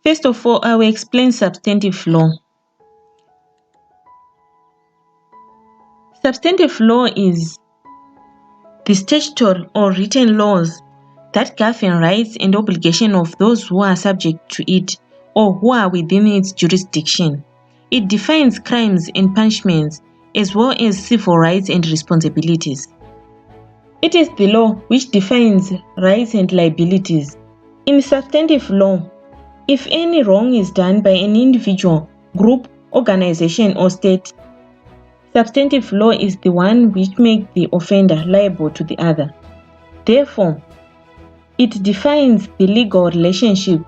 First of all, I will explain substantive law. Substantive law is the statutory or written laws that govern rights and obligations of those who are subject to it or who are within its jurisdiction. It defines crimes and punishments as well as civil rights and responsibilities. It is the law which defines rights and liabilities. In substantive law, if any wrong is done by an individual, group, organization, or state, substantive law is the one which makes the offender liable to the other. Therefore, it defines the legal relationship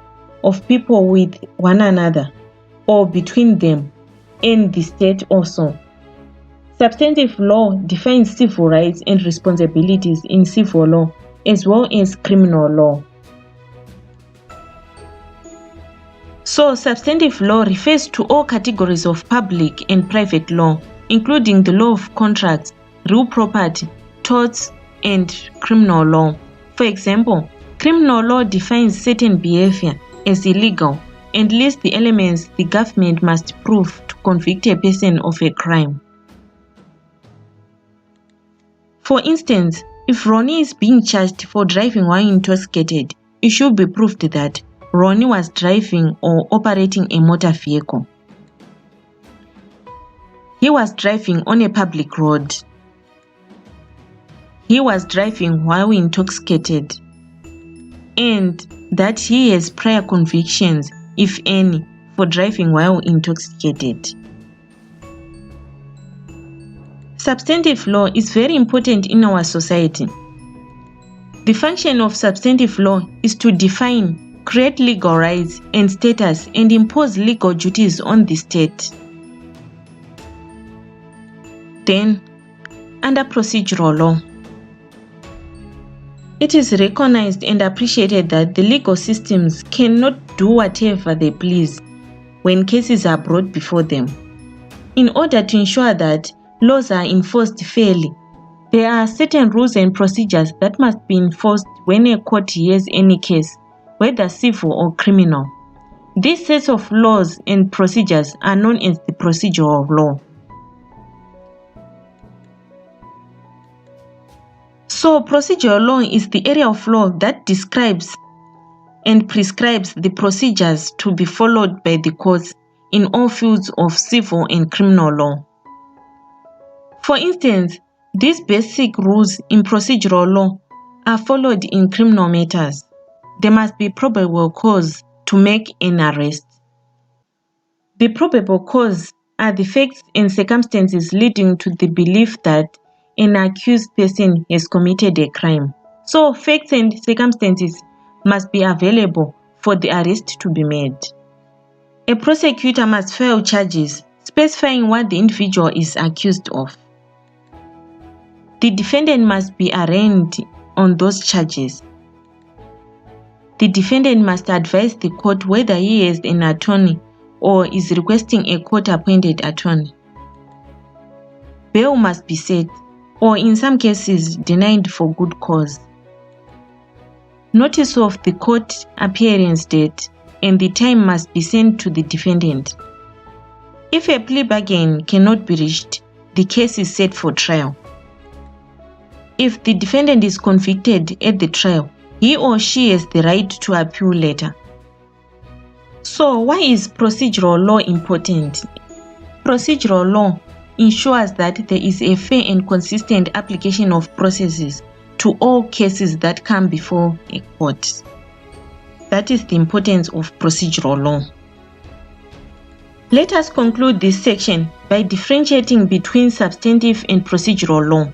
of people with one another or between them and the state also. Substantive law defines civil rights and responsibilities in civil law as well as criminal law. So, substantive law refers to all categories of public and private law, including the law of contracts, real property, torts, and criminal law. For example, criminal law defines certain behavior as illegal and lists the elements the government must prove to convict a person of a crime. For instance, if Ronnie is being charged for driving while intoxicated, it should be proved that Ronnie was driving or operating a motor vehicle. He was driving on a public road. He was driving while intoxicated. And that he has prior convictions, if any, for driving while intoxicated. Substantive law is very important in our society. The function of substantive law is to define, create legal rights and status, and impose legal duties on the state. Then, under procedural law, it is recognized and appreciated that the legal systems cannot do whatever they please when cases are brought before them. In order to ensure that laws are enforced fairly, there are certain rules and procedures that must be enforced when a court hears any case, whether civil or criminal. These sets of laws and procedures are known as the procedural law. So, procedural law is the area of law that describes and prescribes the procedures to be followed by the courts in all fields of civil and criminal law. For instance, these basic rules in procedural law are followed in criminal matters. There must be probable cause to make an arrest. The probable cause are the facts and circumstances leading to the belief that an accused person has committed a crime. So, facts and circumstances must be available for the arrest to be made. A prosecutor must file charges specifying what the individual is accused of. The defendant must be arraigned on those charges. The defendant must advise the court whether he has an attorney or is requesting a court-appointed attorney. Bail must be set, or in some cases denied for good cause. Notice of the court appearance date and the time must be sent to the defendant. If a plea bargain cannot be reached, the case is set for trial. If the defendant is convicted at the trial, he or she has the right to appeal later. So, why is procedural law important? Procedural law ensures that there is a fair and consistent application of processes to all cases that come before a court. That is the importance of procedural law. Let us conclude this section by differentiating between substantive and procedural law.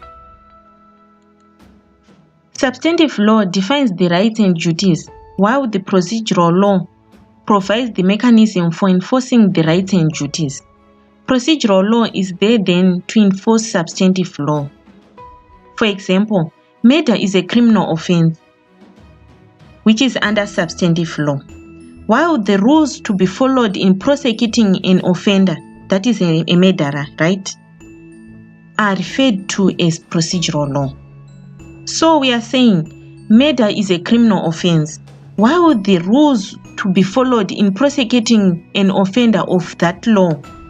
Substantive law defines the rights and duties, while the procedural law provides the mechanism for enforcing the rights and duties. Procedural law is there then to enforce substantive law. For example, murder is a criminal offense, which is under substantive law, while the rules to be followed in prosecuting an offender, that is a murderer, right, are referred to as procedural law. So we are saying murder is a criminal offense, while the rules to be followed in prosecuting an offender of that law